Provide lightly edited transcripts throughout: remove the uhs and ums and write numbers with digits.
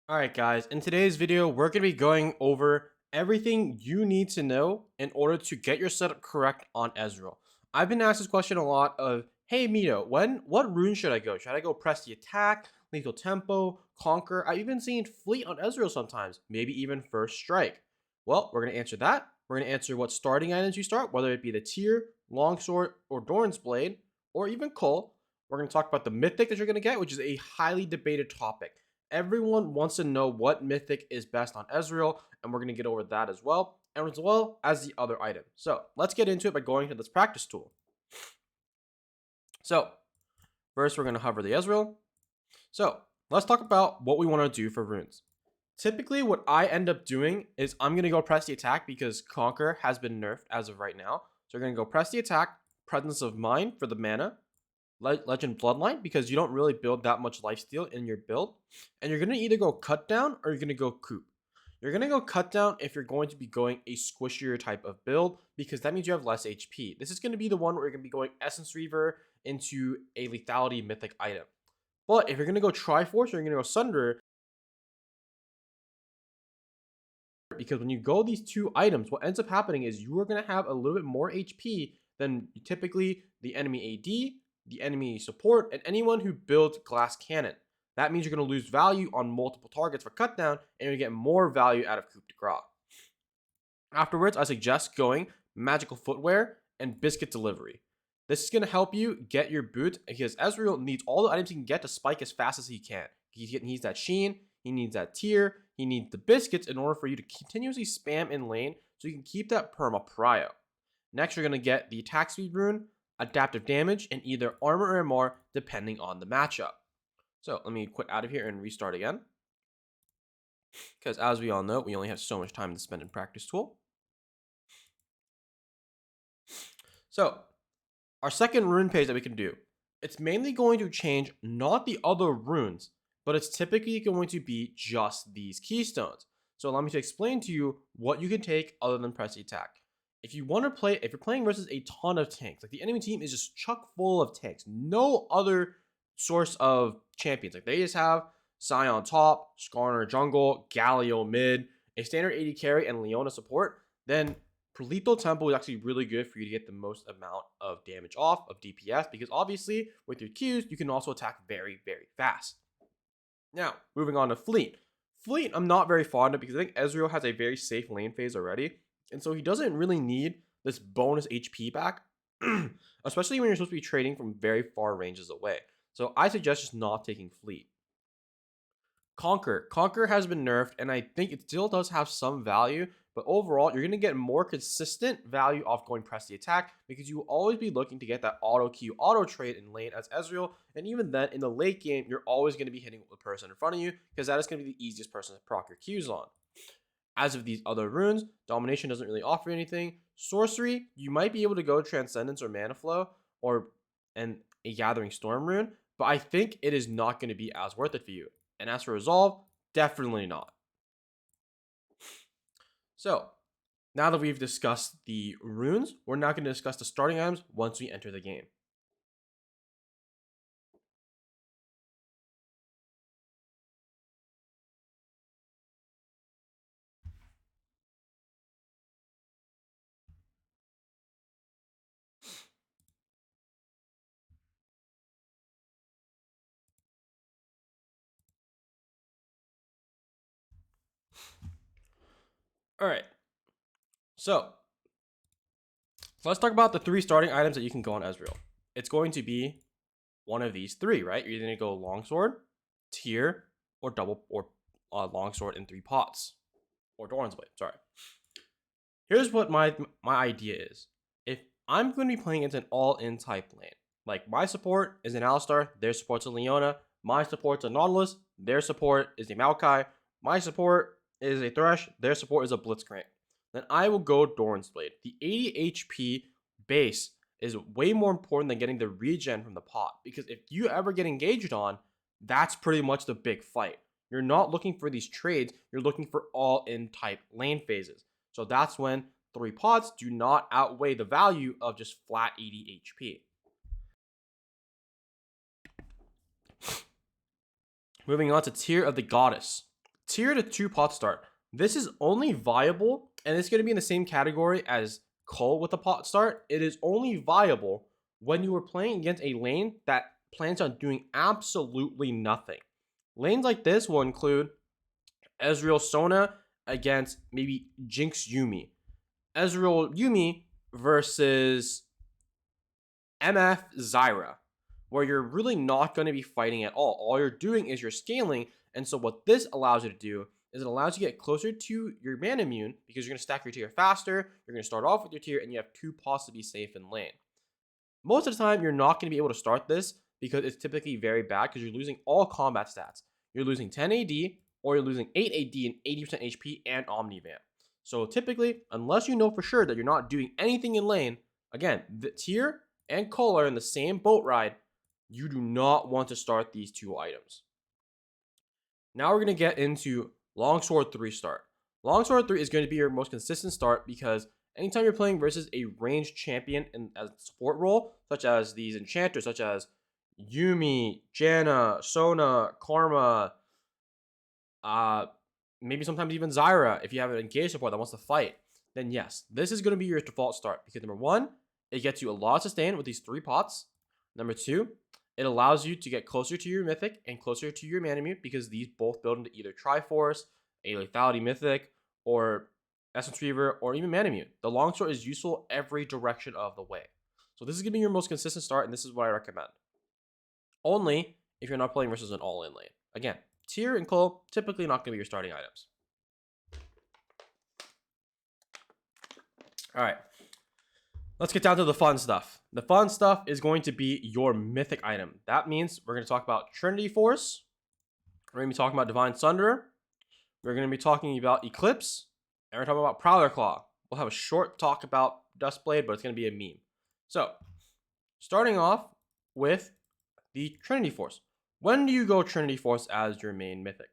Alright guys, in today's video, we're going to be going over everything you need to know in order to get your setup correct on Ezreal. I've been asked this question a lot of, hey Mito, what rune should I go? Should I go press the attack, lethal tempo, conquer? I've even seen fleet on Ezreal sometimes, maybe even first strike. Well, we're going to answer that. We're going to answer what starting items you start, whether it be the tier, longsword, or Doran's blade, or even Cole. We're going to talk about the mythic that you're going to get, which is a highly debated topic. Everyone wants to know what mythic is best on Ezreal, and we're going to get over that as well as the other item. So let's get into it by going to this practice tool. So first, we're going to hover the Ezreal. So let's talk about what we want to do for runes. Typically, what I end up doing is I'm going to go press the attack because Conquer has been nerfed as of right now. So we're going to go press the attack, Presence of Mind for the mana, Legend Bloodline, because you don't really build that much lifesteal in your build. And you're going to either go cut down or you're going to go coop. You're going to go cut down if you're going to be going a squishier type of build, because that means you have less HP. This is going to be the one where you're going to be going Essence Reaver into a lethality mythic item. But if you're going to go Triforce or you're going to go Sunder, because when you go these two items, what ends up happening is you are going to have a little bit more HP than typically the enemy AD, the enemy support, and anyone who builds glass cannon. That means you're going to lose value on multiple targets for cut down, and you get more value out of coup de grace. Afterwards, I suggest going magical footwear and biscuit delivery. This is going to help you get your boot because Ezreal needs all the items he can get to spike as fast as he can. He needs that sheen, he needs that tier, he needs the biscuits in order for you to continuously spam in lane so you can keep that perma prio. Next, you're going to get the attack speed rune, adaptive damage, and either armor or MR depending on the matchup. So let me quit out of here and restart again. Because as we all know, we only have so much time to spend in practice tool. So our second rune page that we can do, it's mainly going to change not the other runes, but it's typically going to be just these keystones. So allow me to explain to you what you can take other than press the attack. If you want to play, if you're playing versus a ton of tanks, like the enemy team is just chock full of tanks, no other source of champions. Like they just have Sion top, Skarner jungle, Galio mid, a standard AD carry, and Leona support, then Lethal Tempo is actually really good for you to get the most amount of damage off of DPS, because obviously with your Qs, you can also attack very, very fast. Now, moving on to Fleet. Fleet, I'm not very fond of because I think Ezreal has a very safe lane phase already, and so he doesn't really need this bonus HP back, especially when you're supposed to be trading from very far ranges away. So I suggest just not taking Fleet. Conquer has been nerfed, and I think it still does have some value, but overall, you're going to get more consistent value off going press the attack because you will always be looking to get that auto Q, auto trade in lane as Ezreal, and even then, in the late game, you're always going to be hitting the person in front of you because that is going to be the easiest person to proc your Qs on. As of these other runes, Domination doesn't really offer anything. Sorcery, you might be able to go Transcendence or Mana Flow and a Gathering Storm rune, but I think it is not going to be as worth it for you. And as for Resolve, definitely not. So, now that we've discussed the runes, we're now going to discuss the starting items once we enter the game. All right. So, let's talk about the three starting items that you can go on Ezreal. It's going to be one of these three, right? You're either going to go Longsword, Tier, or Longsword in 3 pots. Or Doran's Blade, sorry. Here's what my idea is. If I'm going to be playing into an all-in type lane, like my support is an Alistar, their support's a Leona, my support's a Nautilus, their support is a Maokai, my support is a Thresh, their support is a Blitzcrank, then I will go Doran's Blade. The 80 HP base is way more important than getting the regen from the pot, because if you ever get engaged on, that's pretty much the big fight. You're not looking for these trades, you're looking for all-in type lane phases. So that's when 3 pots do not outweigh the value of just flat 80 HP. Moving on to Tier of the Goddess. tier to 2 pot start. This is only viable, and it's going to be in the same category as Cull with the pot start. It is only viable when you are playing against a lane that plans on doing absolutely nothing. Lanes like this will include Ezreal Sona against maybe Jinx Yumi. Ezreal Yumi versus MF Zyra, where you're really not going to be fighting at all. All you're doing is you're scaling. And so what this allows you to do is it allows you to get closer to your mana immune because you're going to stack your tier faster. You're going to start off with your tier and you have 2 pots to be safe in lane. Most of the time, you're not going to be able to start this because it's typically very bad because you're losing all combat stats. You're losing 10 AD or you're losing 8 AD and 80% HP and Omnivamp. So typically, unless you know for sure that you're not doing anything in lane, again, the tier and Cull are in the same boat ride, you do not want to start these 2 items. Now we're going to get into Longsword 3 start. Longsword 3 is going to be your most consistent start because anytime you're playing versus a ranged champion in a support role, such as these enchanters, such as Yumi, Janna, Sona, Karma, maybe sometimes even Zyra, if you have an engaged support that wants to fight, then yes, this is going to be your default start because number 1, it gets you a lot of sustain with these 3 pots. Number 2, it allows you to get closer to your Mythic and closer to your Mana Mute because these both build into either Triforce, a Lethality Mythic, or Essence Reaver, or even Mana Mute. The Longsword is useful every direction of the way. So this is going to be your most consistent start, and this is what I recommend. Only if you're not playing versus an all-in lane. Again, tier and Cull, typically not going to be your starting items. All right. Let's get down to the fun stuff. The fun stuff is going to be your mythic item. That means we're going to talk about Trinity Force. We're going to be talking about Divine Sunder. We're going to be talking about Eclipse. And we're talking about Prowler Claw. We'll have a short talk about Duskblade, but it's going to be a meme. So, starting off with the Trinity Force. When do you go Trinity Force as your main mythic?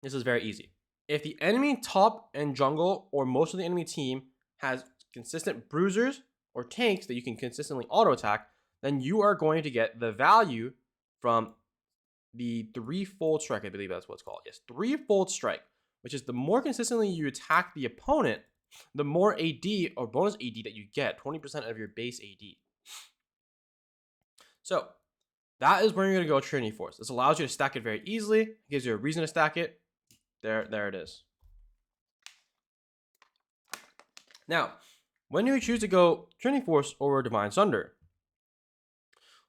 This is very easy. If the enemy top and jungle, or most of the enemy team, has consistent bruisers or tanks that you can consistently auto attack, then you are going to get the value from the threefold strike. I believe that's what it's called. Yes, threefold strike, which is the more consistently you attack the opponent, the more AD or bonus AD that you get, 20% of your base AD. So that is where you're going to go Trinity Force. This allows you to stack it very easily. It gives you a reason to stack it. There it is. Now, when you choose to go Trinity Force over Divine Sunder,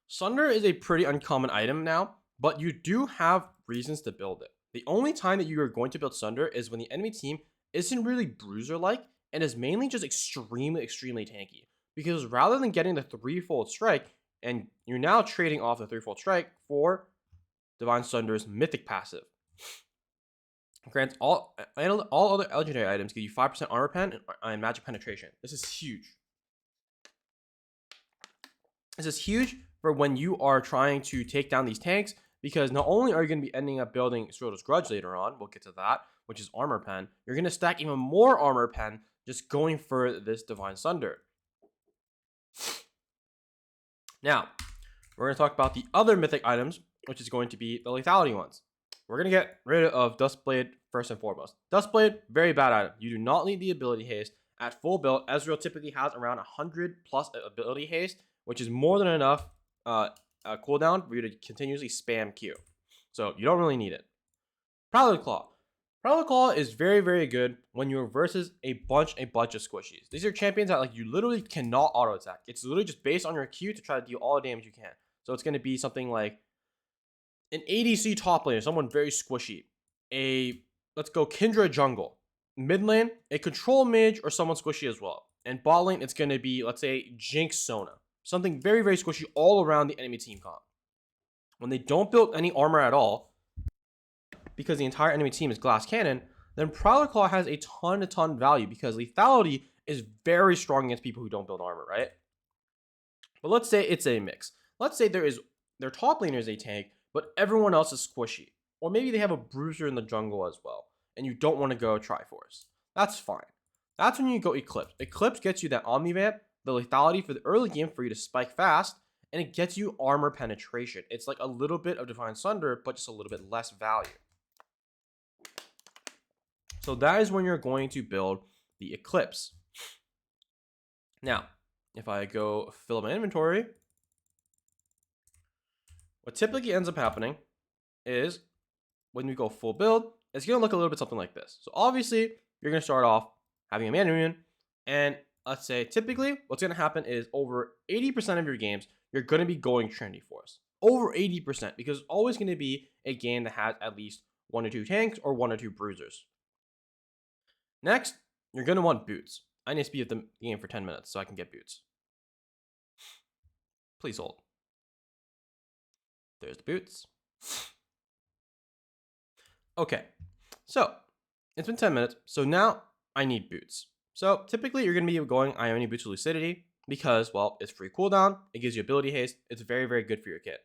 Sunder is a pretty uncommon item now, but you do have reasons to build it. The only time that you are going to build Sunder is when the enemy team isn't really bruiser-like and is mainly just extremely tanky. Because rather than getting the threefold strike, and you're now trading off the threefold strike for Divine Sunder's mythic passive. Grants all other legendary items give you 5% armor pen and magic penetration. This is huge. This is huge for when you are trying to take down these tanks, because not only are you going to be ending up building Sroda's Grudge later on, we'll get to that, which is armor pen, you're going to stack even more armor pen just going for this Divine Sunder. Now, we're going to talk about the other mythic items, which is going to be the lethality ones. We're going to get rid of Duskblade first and foremost. Duskblade, very bad item. You do not need the ability haste. At full build, Ezreal typically has around 100 plus ability haste, which is more than enough cooldown for you to continuously spam Q. So you don't really need it. Prowler Claw. Prowler Claw is very good when you're versus a bunch of squishies. These are champions that like you literally cannot auto attack. It's literally just based on your Q to try to deal all the damage you can. So it's going to be something like an ADC top lane, someone very squishy. Let's go Kindra jungle. Mid lane, a control mage or someone squishy as well. And bot lane, it's going to be, let's say, Jinx Sona. Something very squishy all around the enemy team comp. When they don't build any armor at all, because the entire enemy team is glass cannon, then Prowler Claw has a ton value because lethality is very strong against people who don't build armor, right? But let's say it's a mix. Let's say their top laner is a tank, but everyone else is squishy. Or maybe they have a bruiser in the jungle as well, and you don't want to go Triforce. That's fine. That's when you go Eclipse. Eclipse gets you that Omnivamp, the lethality for the early game for you to spike fast, and it gets you armor penetration. It's like a little bit of Divine Sunder, but just a little bit less value. So that is when you're going to build the Eclipse. Now, if I go fill up my inventory, what typically ends up happening is when we go full build, it's going to look a little bit something like this. So obviously, you're going to start off having a mana rune, and let's say typically what's going to happen is over 80% of your games, you're going to be going Trinity Force. Over 80%, because it's always going to be a game that has at least 1 or 2 tanks or 1 or 2 bruisers. Next, you're going to want boots. I need to speed up the game for 10 minutes so I can get boots. Please hold. There's the boots. Okay, so it's been 10 minutes. So now I need boots. So typically you're going to be going Ioni Boots with Lucidity because, well, it's free cooldown. It gives you ability haste. It's very, very good for your kit.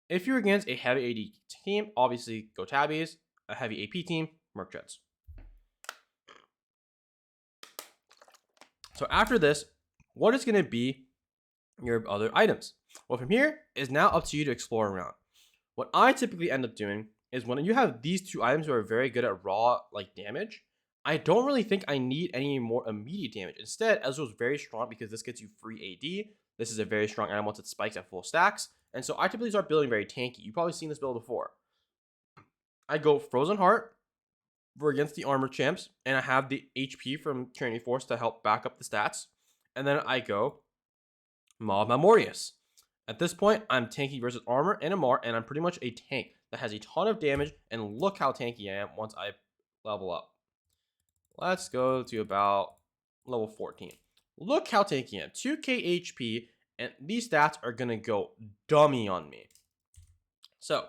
If you're against a heavy AD team, obviously go Tabbies. A heavy AP team, Merc Jets. So after this, what is going to be your other items? Well, from here is now up to you to explore around. What I typically end up doing is when you have these 2 items that are very good at raw like damage, I don't really think I need any more immediate damage. Instead, Ezreal is very strong because this gets you free AD. This is a very strong item once it spikes at full stacks. And so I typically start building very tanky. You've probably seen this build before. I go Frozen Heart for against the armor champs, and I have the HP from Trinity Force to help back up the stats. And then I go Maw Malmortius. At this point, I'm tanky versus armor and Amar, and I'm pretty much a tank that has a ton of damage, and look how tanky I am once I level up. Let's go to about level 14. Look how tanky I am. 2k HP, and these stats are going to go dummy on me. So,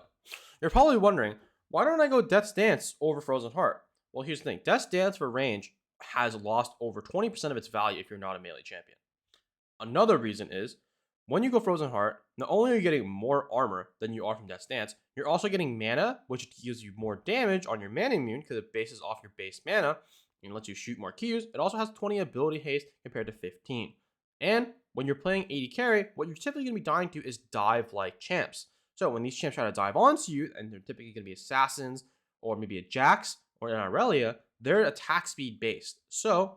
you're probably wondering, why don't I go Death's Dance over Frozen Heart? Well, here's the thing. Death's Dance for range has lost over 20% of its value if you're not a melee champion. Another reason is, when you go Frozen Heart, not only are you getting more armor than you are from Death's Dance, you're also getting mana, which gives you more damage on your mana immune because it bases off your base mana and lets you shoot more Qs. It also has 20 ability haste compared to 15. And when you're playing AD carry, what you're typically going to be dying to is dive-like champs. So when these champs try to dive onto you, and they're typically going to be assassins, or maybe a Jax, or an Aurelia, they're attack speed based. So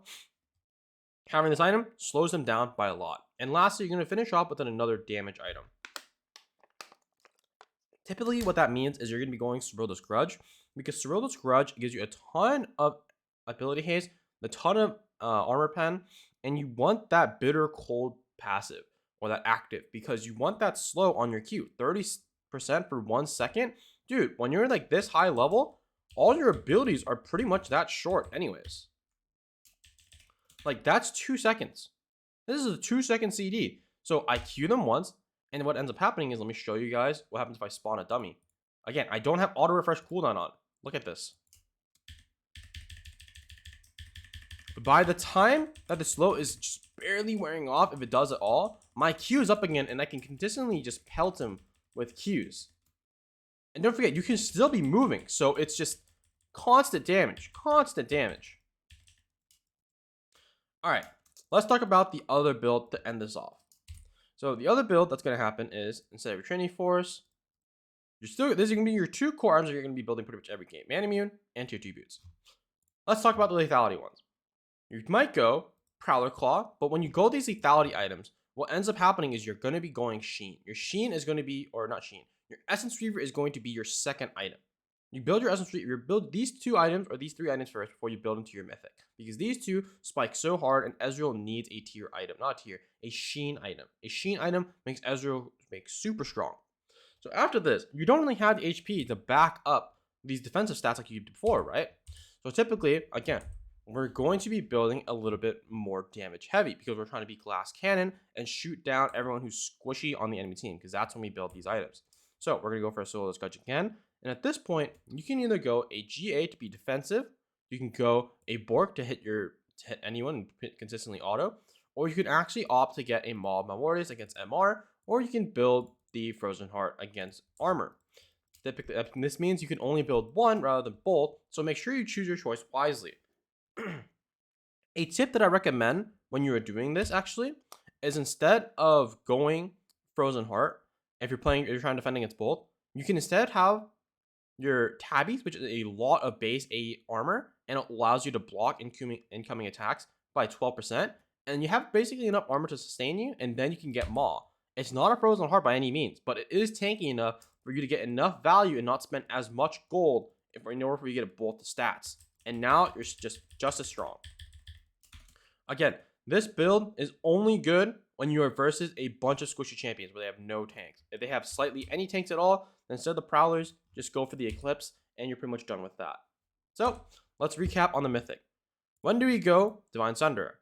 having this item slows them down by a lot. And lastly, you're going to finish off with another damage item. Typically, what that means is you're going to be going Serilda's Grudge, because Serilda's Grudge gives you a ton of ability haste, a ton of armor pen, and you want that bitter cold passive, or that active, because you want that slow on your Q. 30% for 1 second. Dude, when you're like this high level, all your abilities are pretty much that short anyways. Like, that's 2 seconds. This is a 2-second CD. So I Q them once, and what ends up happening is, let me show you guys what happens if I spawn a dummy. Again, I don't have auto refresh cooldown on. Look at this. By the time that the slow is just barely wearing off, if it does at all, my Q is up again, and I can consistently just pelt him with Qs. And don't forget, you can still be moving, so it's just constant damage. Constant damage. Alright, let's talk about the other build to end this off. So the other build that's going to happen is, instead of your Trinity Force, this is going to be your 2 core arms that you're going to be building pretty much every game. Man Immune and Tier 2 boots. Let's talk about the lethality ones. You might go Prowler Claw, but when you go these lethality items, what ends up happening is you're going to be going Sheen. Your Sheen is going to be, or not Sheen, your Essence Reaver is going to be your second item. You build your Essence Reaver, you build these 2 items or these 3 items first before you build into your Mythic. Because these 2 spike so hard, and Ezreal needs a tier item, not a tier, a Sheen item. A Sheen item makes Ezreal super strong. So after this, you don't really have the HP to back up these defensive stats like you did before, right? So typically, again, we're going to be building a little bit more damage heavy because we're trying to be Glass Cannon and shoot down everyone who's squishy on the enemy team, because that's when we build these items. So we're going to go for a Solo Scudge again. And at this point, you can either go a GA to be defensive, you can go a Bork to hit anyone and hit consistently auto, or you can actually opt to get a Maw Malmortius against MR, or you can build the Frozen Heart against armor. Typically, this means you can only build one rather than both, so make sure you choose your choice wisely. A tip that I recommend when you are doing this actually is, instead of going Frozen Heart, if you're trying to defend against both, you can instead have your Tabbies, which is a lot of base A armor, and it allows you to block incoming attacks by 12%. And you have basically enough armor to sustain you, and then you can get Maw. It's not a frozen heart by any means, but it is tanky enough for you to get enough value and not spend as much gold in order for you to get both the stats. And now you're just as strong. Again, this build is only good when you are versus a bunch of squishy champions where they have no tanks. If they have slightly any tanks at all, then instead of the Prowlers, just go for the Eclipse, and you're pretty much done with that. So, let's recap on the Mythic. When do we go Divine Sunderer?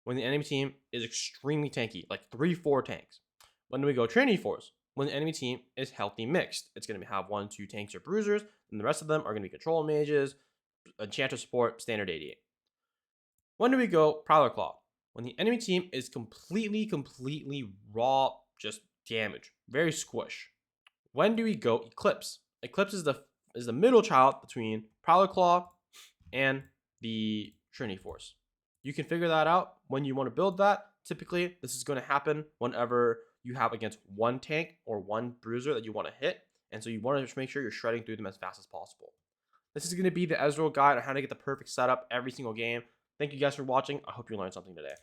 When the enemy team is extremely tanky, like 3-4 tanks. When do we go Trinity Force? When the enemy team is healthy mixed. It's going to have 1-2 tanks or bruisers, and the rest of them are going to be control mages, enchanter support, standard 88. When do we go Prowler Claw? When the enemy team is completely raw, just damage, very squish. When do we go Eclipse? Eclipse is the middle child between Prowler Claw and the Trinity Force. You can figure that out when you want to build that. Typically, this is going to happen whenever you have against one tank or one bruiser that you want to hit. And so you want to just make sure you're shredding through them as fast as possible. This is going to be the Ezreal guide on how to get the perfect setup every single game. Thank you guys for watching. I hope you learned something today.